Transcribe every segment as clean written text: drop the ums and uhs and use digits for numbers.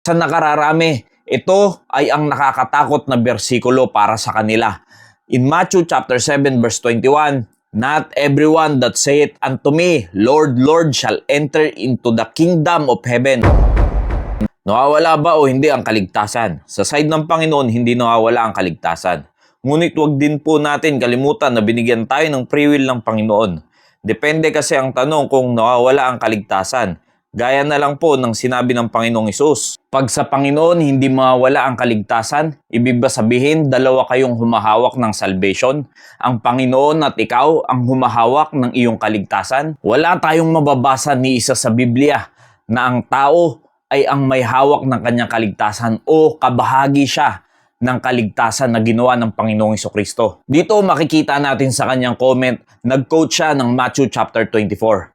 Sa nakararami, ito ay ang nakakatakot na bersikulo para sa kanila. In Matthew chapter 7 verse 21, "Not everyone that saith unto me, Lord, Lord, shall enter into the kingdom of heaven." Nawawala ba o hindi ang kaligtasan? Sa side ng Panginoon, hindi nawawala ang kaligtasan. Ngunit wag din po natin kalimutan na binigyan tayo ng free will ng Panginoon. Depende kasi ang tanong kung nawawala ang kaligtasan. Gaya na lang po ng sinabi ng Panginoong Hesus. Pag sa Panginoon hindi mawawala ang kaligtasan, ibig ba sabihin dalawa kayong humahawak ng salvation? Ang Panginoon at ikaw ang humahawak ng iyong kaligtasan? Wala tayong mababasa ni isa sa Biblia na ang tao ay ang may hawak ng kanyang kaligtasan o kabahagi siya ng kaligtasan na ginawa ng Panginoong Hesukristo. Dito makikita natin sa kanyang comment, nag-quote siya ng Matthew chapter 24.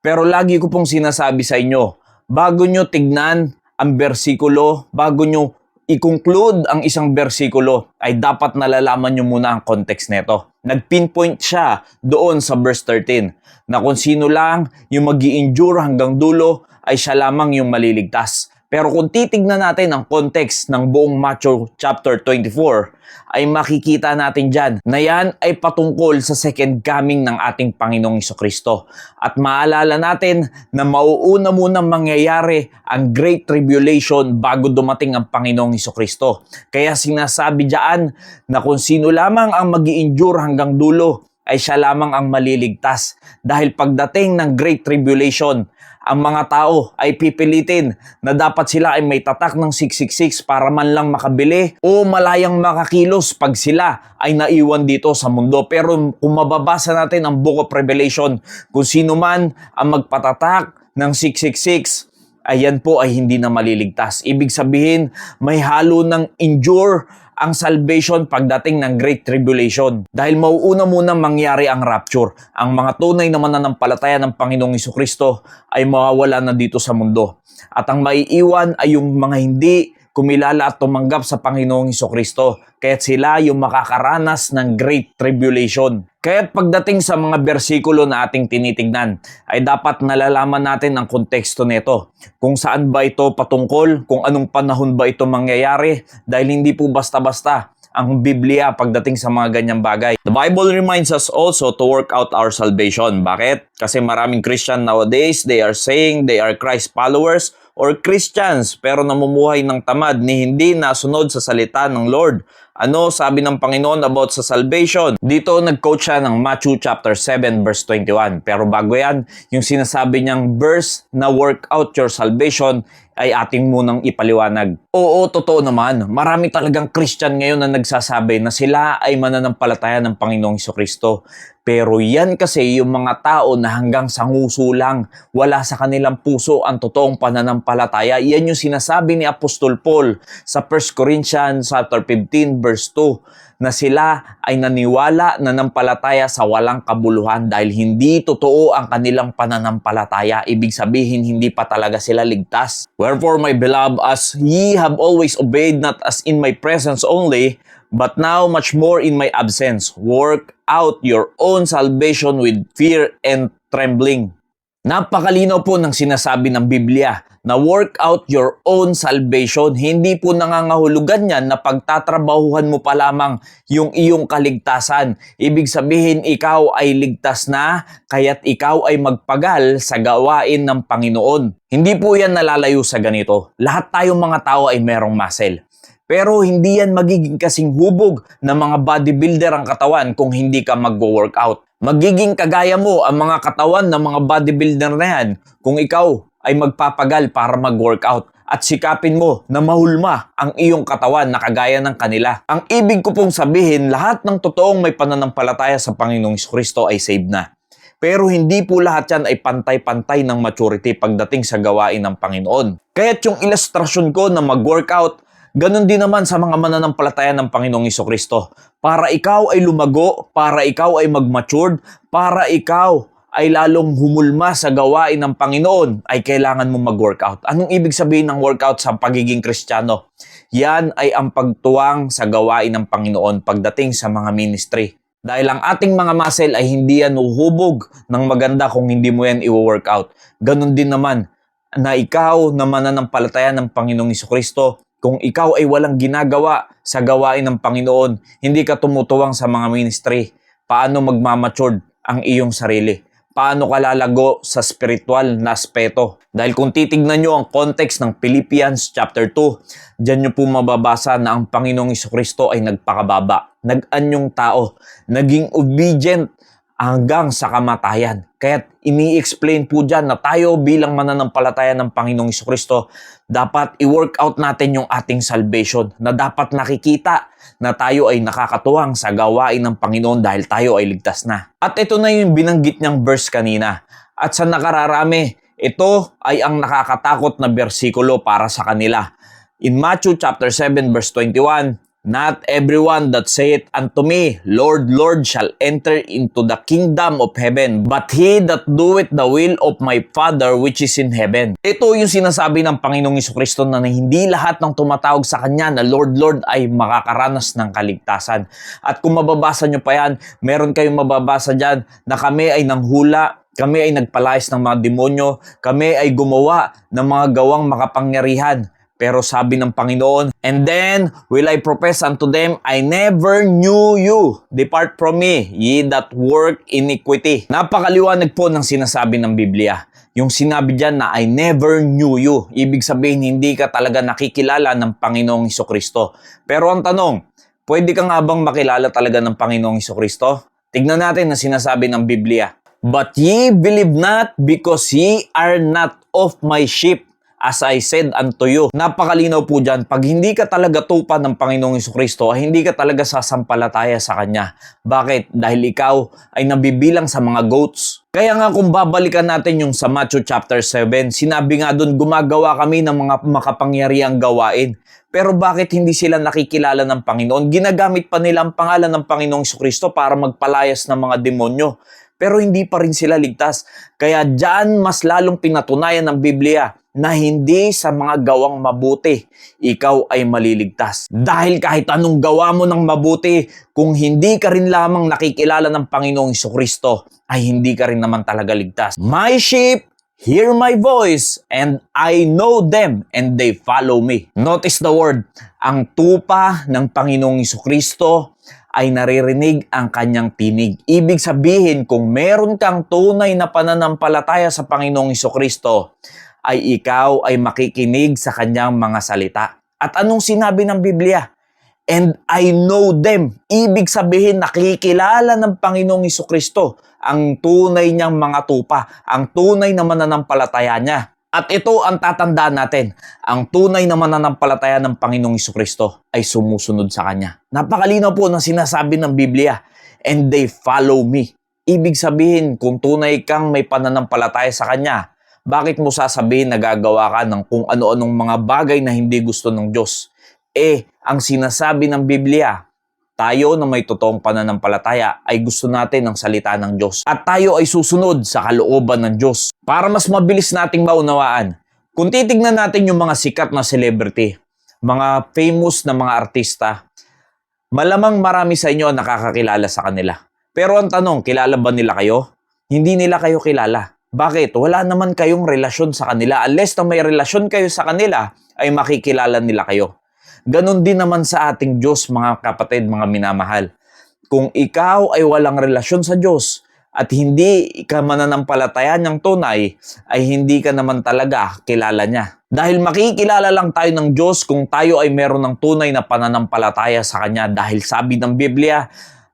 Pero lagi ko pong sinasabi sa inyo, bago nyo tignan ang bersikulo, bago nyo i-conclude ang isang bersikulo, ay dapat nalalaman nyo muna ang context nito. Nag-pinpoint siya doon sa verse 13 na kung sino lang yung magi-endure hanggang dulo ay siya lamang yung maliligtas. Pero kung titignan natin ang context ng buong Matthew chapter 24, ay makikita natin dyan na yan ay patungkol sa second coming ng ating Panginoong Hesukristo. At maalala natin na mauuna munang mangyayari ang Great Tribulation bago dumating ang Panginoong Hesukristo. Kaya sinasabi dyan na kung sino lamang ang magi-endure hanggang dulo, ay siya lamang ang maliligtas. Dahil pagdating ng Great Tribulation, ang mga tao ay pipilitin na dapat sila ay may tatak ng 666 para man lang makabili o malayang makakilos pag sila ay naiwan dito sa mundo. Pero kung mababasa natin ang Book of Revelation, kung sino man ang magpatatak ng 666, ayan po ay hindi na maliligtas. Ibig sabihin, may halo ng endure ang salvation pagdating ng Great Tribulation. Dahil mauuna munang mangyari ang rapture. Ang mga tunay na mananampalataya ng Panginoong Hesukristo ay mawawala na dito sa mundo. At ang maiiwan ay yung mga hindi kumilala at tumanggap sa Panginoong Hesukristo. Kaya't sila yung makakaranas ng Great Tribulation. Kaya't pagdating sa mga bersikulo na ating tinitignan, ay dapat nalalaman natin ang konteksto nito. Kung saan ba ito patungkol, kung anong panahon ba ito mangyayari, dahil hindi po basta-basta ang Biblia pagdating sa mga ganyang bagay. The Bible reminds us also to work out our salvation. Bakit? Kasi maraming Christian nowadays, they are saying they are Christ followers or Christians pero namumuhay ng tamad ni hindi nasunod sa salita ng Lord. Ano sabi ng Panginoon about sa salvation? Dito nag-quote siya ng Matthew chapter 7 verse 21. Pero bago yan, yung sinasabi niyang verse na work out your salvation ay ating munang ipaliwanag. Oo, totoo naman. Marami talagang Christian ngayon na nagsasabi na sila ay mananampalataya ng Panginoong Hesukristo. Pero yan kasi yung mga tao na hanggang sa nguso lang, wala sa kanilang puso ang totoong pananampalataya. Yan yung sinasabi ni Apostol Paul sa 1 Corinthians chapter 15 verse 2 na sila ay naniwala nanampalataya sa walang kabuluhan dahil hindi totoo ang kanilang pananampalataya. Ibig sabihin, hindi pa talaga sila ligtas. Wherefore, my beloved, as ye have always obeyed, not as in my presence only, but now much more in my absence, work out your own salvation with fear and trembling. Napakalinaw po ng sinasabi ng Biblia na work out your own salvation. Hindi po nangangahulugan yan na pagtatrabahuhan mo pa lamang yung iyong kaligtasan. Ibig sabihin, ikaw ay ligtas na, kaya't ikaw ay magpagal sa gawain ng Panginoon. Hindi po yan nalalayo sa ganito. Lahat tayong mga tao ay merong muscle. Pero hindi yan magiging kasing hubog ng mga bodybuilder ang katawan kung hindi ka mag-workout. Magiging kagaya mo ang mga katawan ng mga bodybuilder na yan kung ikaw ay magpapagal para mag-workout at sikapin mo na mahulma ang iyong katawan na kagaya ng kanila. Ang ibig ko pong sabihin, lahat ng totoong may pananampalataya sa Panginoong Hesukristo ay saved na. Pero hindi po lahat yan ay pantay-pantay ng maturity pagdating sa gawain ng Panginoon. Kaya't yung ilustrasyon ko na mag-workout, ganun din naman sa mga mananampalataya ng Panginoong Hesukristo. Para ikaw ay lumago, para ikaw ay mag-matured, para ikaw ay lalong humulma sa gawain ng Panginoon, ay kailangan mo mag-workout. Anong ibig sabihin ng workout sa pagiging Kristiyano? Yan ay ang pagtuwang sa gawain ng Panginoon pagdating sa mga ministry. Dahil ang ating mga muscle ay hindi yan uhubog ng maganda kung hindi mo yan i-workout. Ganon din naman na ikaw na mananampalataya ng Panginoong Hesukristo, kung ikaw ay walang ginagawa sa gawain ng Panginoon, hindi ka tumutuwang sa mga ministry, paano magmamatured ang iyong sarili? Paano ka lalago sa spiritual na aspeto? Dahil kung titignan nyo ang context ng Philippians chapter 2, dyan nyo po mababasa na ang Panginoong Hesukristo ay nagpakababa, nag-anyong tao, naging obedient hanggang sa kamatayan. Kaya ini-explain po dyan na tayo bilang mananampalataya ng Panginoong Hesukristo, dapat i-work out natin yung ating salvation, na dapat nakikita na tayo ay nakakatuwang sa gawain ng Panginoon dahil tayo ay ligtas na. At ito na yung binanggit niyang verse kanina. At sa nakararami, ito ay ang nakakatakot na bersikulo para sa kanila. In Matthew chapter 7 verse 21, "Not everyone that saith unto me, Lord, Lord, shall enter into the kingdom of heaven, but he that doeth the will of my Father which is in heaven." Ito yung sinasabi ng Panginoong Hesukristo na hindi lahat ng tumatawag sa Kanya na Lord, Lord ay makakaranas ng kaligtasan. At kung mababasa nyo pa yan, meron kayong mababasa dyan na kami ay nanghula, kami ay nagpalayas ng mga demonyo, kami ay gumawa ng mga gawang makapangyarihan. Pero sabi ng Panginoon, "And then will I profess unto them, I never knew you. Depart from me, ye that work iniquity." Napakaliwanag po ng sinasabi ng Biblia. Yung sinabi dyan na I never knew you. Ibig sabihin, hindi ka talaga nakikilala ng Panginoong Hesukristo. Pero ang tanong, pwede ka nga bang makilala talaga ng Panginoong Hesukristo? Tignan natin ang sinasabi ng Biblia. "But ye believe not, because ye are not of my sheep, as I said unto you." Napakalinaw po dyan. Pag hindi ka talaga tupa ng Panginoong Hesukristo, ay hindi ka talaga sasampalataya sa Kanya. Bakit? Dahil ikaw ay nabibilang sa mga goats. Kaya nga kung babalikan natin yung sa Matthew chapter 7, sinabi nga doon, gumagawa kami ng mga makapangyarihang gawain. Pero bakit hindi sila nakikilala ng Panginoon? Ginagamit pa nila ang pangalan ng Panginoong Hesukristo para magpalayas ng mga demonyo. Pero hindi pa rin sila ligtas. Kaya dyan mas lalong pinatunayan ng Biblia na hindi sa mga gawang mabuti ikaw ay maliligtas. Dahil kahit anong gawa mo ng mabuti, kung hindi ka rin lamang nakikilala ng Panginoong Hesukristo, ay hindi ka rin naman talaga ligtas. "My sheep hear my voice, and I know them, and they follow me." Notice the word. Ang tupa ng Panginoong Hesukristo ay naririnig ang kanyang tinig. Ibig sabihin, kung meron kang tunay na pananampalataya sa Panginoong Hesukristo, ay ikaw ay makikinig sa kanyang mga salita. At anong sinabi ng Biblia? "And I know them." Ibig sabihin, nakikilala ng Panginoong Hesukristo ang tunay niyang mga tupa, ang tunay na mananampalataya niya. At ito ang tatandaan natin, ang tunay na mananampalataya ng Panginoong Hesukristo ay sumusunod sa Kanya. Napakalinaw po ng sinasabi ng Biblia, "And they follow me." Ibig sabihin, kung tunay kang may pananampalataya sa Kanya, bakit mo sasabihin na gagawa ka ng kung ano-anong mga bagay na hindi gusto ng Diyos? Ang sinasabi ng Biblia, tayo na may totoong pananampalataya ay gusto natin ng salita ng Diyos. At tayo ay susunod sa kalooban ng Diyos. Para mas mabilis nating maunawaan, kung titignan natin yung mga sikat na celebrity, mga famous na mga artista, malamang marami sa inyo ang nakakakilala sa kanila. Pero ang tanong, kilala ba nila kayo? Hindi nila kayo kilala. Bakit? Wala naman kayong relasyon sa kanila. Unless na may relasyon kayo sa kanila, ay makikilala nila kayo. Ganon din naman sa ating Diyos, mga kapatid, mga minamahal. Kung ikaw ay walang relasyon sa Diyos at hindi ka mananampalataya niyang tunay, ay hindi ka naman talaga kilala niya. Dahil makikilala lang tayo ng Diyos kung tayo ay meron ng tunay na pananampalataya sa Kanya. Dahil sabi ng Biblia,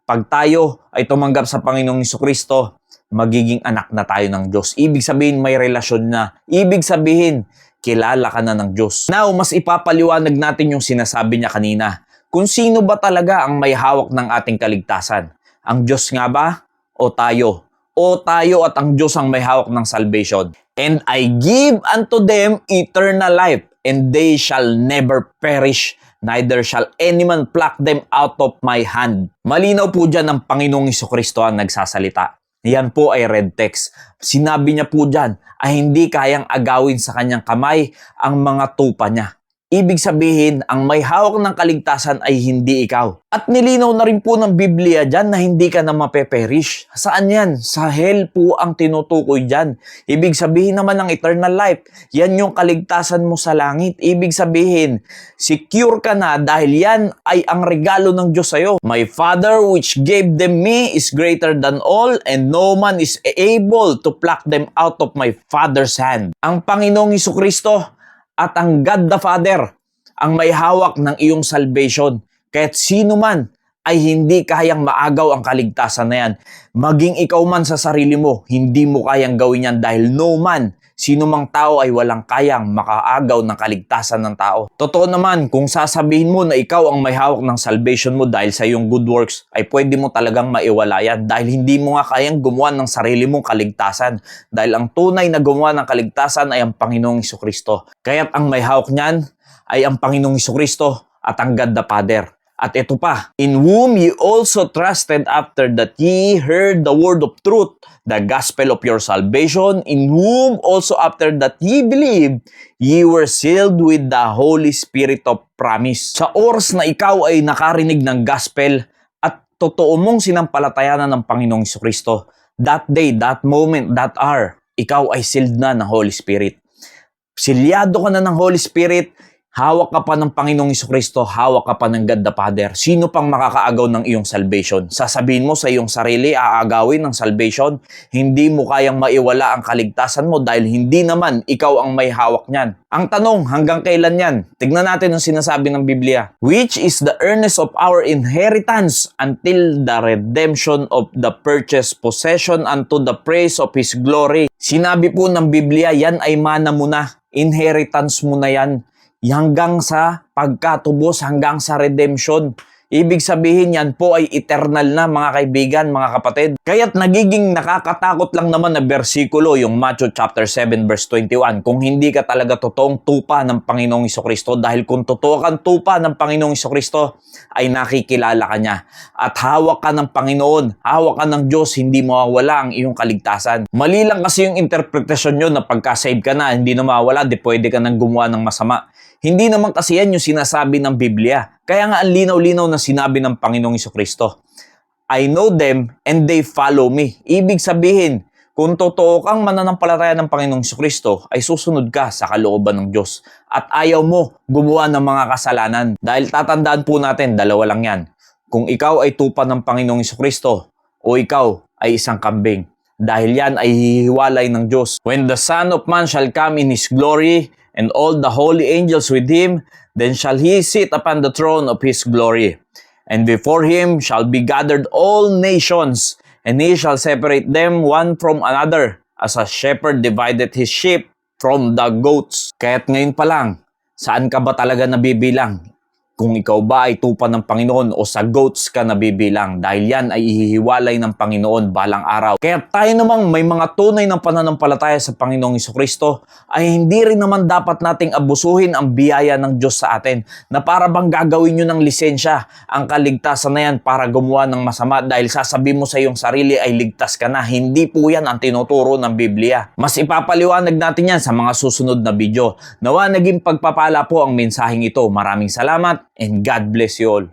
pag tayo ay tumanggap sa Panginoong Hesukristo, magiging anak na tayo ng Diyos. Ibig sabihin, may relasyon na. Ibig sabihin, kilala ka na ng Diyos. Now, mas ipapaliwanag natin yung sinasabi niya kanina. Kung sino ba talaga ang may hawak ng ating kaligtasan? Ang Diyos nga ba? O tayo? O tayo at ang Diyos ang may hawak ng salvation? "And I give unto them eternal life, and they shall never perish, neither shall any man pluck them out of my hand." Malinaw po dyan ang Panginoong Hesukristo ang nagsasalita. Yan po ay red text. Sinabi niya po dyan ay hindi kayang agawin sa kanyang kamay ang mga tupa niya. Ibig sabihin, ang may hawak ng kaligtasan ay hindi ikaw. At nilinaw na rin po ng Biblia dyan na hindi ka na mapeperish. Saan yan? Sa hell po ang tinutukoy dyan. Ibig sabihin naman ng eternal life, yan yung kaligtasan mo sa langit. Ibig sabihin, secure ka na dahil yan ay ang regalo ng Diyos sa'yo. My Father which gave them me is greater than all, and no man is able to pluck them out of my Father's hand. Ang Panginoong Jesucristo at ang God the Father ang may hawak ng iyong salvation. Kahit sino man ay hindi kayang maagaw ang kaligtasan na yan. Maging ikaw man sa sarili mo, hindi mo kayang gawin yan dahil no man, sino mang tao ay walang kayang makaagaw ng kaligtasan ng tao. Totoo naman, kung sasabihin mo na ikaw ang may hawak ng salvation mo dahil sa iyong good works, ay pwede mo talagang maiwala yan dahil hindi mo nga kayang gumawa ng sarili mong kaligtasan. Dahil ang tunay na gumawa ng kaligtasan ay ang Panginoong Jesucristo. Kaya't ang may hawak niyan ay ang Panginoong Jesucristo at ang God the Father. At ito pa, in whom ye also trusted after that ye heard the word of truth, the gospel of your salvation, in whom also after that ye believed, ye were sealed with the Holy Spirit of promise. Sa oras na ikaw ay nakarinig ng gospel at totoo mong sinampalatayanan ng Panginoong Jesucristo, that day, that moment, that hour, ikaw ay sealed na ng Holy Spirit. Silyado ka na ng Holy Spirit. Hawak ka pa ng Panginoong Jesucristo, hawak ka pa ng God the Father. Sino pang makakaagaw ng iyong salvation? Sasabihin mo sa iyong sarili, aagawin ng salvation, hindi mo kayang maiwala ang kaligtasan mo dahil hindi naman ikaw ang may hawak niyan. Ang tanong, hanggang kailan yan? Tignan natin ang sinasabi ng Biblia. Which is the earnest of our inheritance until the redemption of the purchased possession unto the praise of His glory. Sinabi po ng Biblia, yan ay mana mo na. Inheritance mo na yan. Hanggang sa pagkatubos, hanggang sa redemption. Ibig sabihin yan po ay eternal na mga kaibigan, mga kapatid. Kaya't nagiging nakakatakot lang naman na bersikulo yung Matthew chapter 7 verse 21 kung hindi ka talaga totoong tupa ng Panginoong Jesucristo dahil kung totoo kang tupa ng Panginoong Jesucristo ay nakikilala ka niya. At hawak ka ng Panginoon, hawak ka ng Diyos, hindi mawawala ang iyong kaligtasan. Mali lang kasi yung interpretasyon nyo na pagka-save ka na, hindi na mawawala, di pwede ka nang gumawa ng masama. Hindi naman kasi yan yung sinasabi ng Biblia. Kaya nga ang linaw-linaw na sinabi ng Panginoong Jesucristo. I know them and they follow me. Ibig sabihin, kung totoo kang mananampalataya ng Panginoong Jesucristo, ay susunod ka sa kalooban ng Diyos. At ayaw mo gumawa ng mga kasalanan. Dahil tatandaan po natin, dalawa lang yan. Kung ikaw ay tupa ng Panginoong Jesucristo o ikaw ay isang kambing. Dahil yan ay hihiwalay ng Diyos. When the Son of Man shall come in His glory, and all the holy angels with Him, then shall He sit upon the throne of His glory. And before Him shall be gathered all nations, and He shall separate them one from another, as a shepherd divided his sheep from the goats. Kaya't ngayon pa lang, saan ka ba talaga nabibilang? Kung ikaw ba ay tupa ng Panginoon o sa goats ka nabibilang dahil yan ay ihihiwalay ng Panginoon balang araw. Kaya tayo namang may mga tunay ng pananampalataya sa Panginoong Jesucristo ay hindi rin naman dapat nating abusuhin ang biyaya ng Diyos sa atin na para bang gagawin nyo ng lisensya ang kaligtasan na yan para gumawa ng masama dahil sasabihin mo sa iyong sarili ay ligtas ka na. Hindi po yan ang tinuturo ng Biblia. Mas ipapaliwanag natin yan sa mga susunod na video. Nawa naging pagpapala po ang mensaheng ito. Maraming salamat and God bless you all.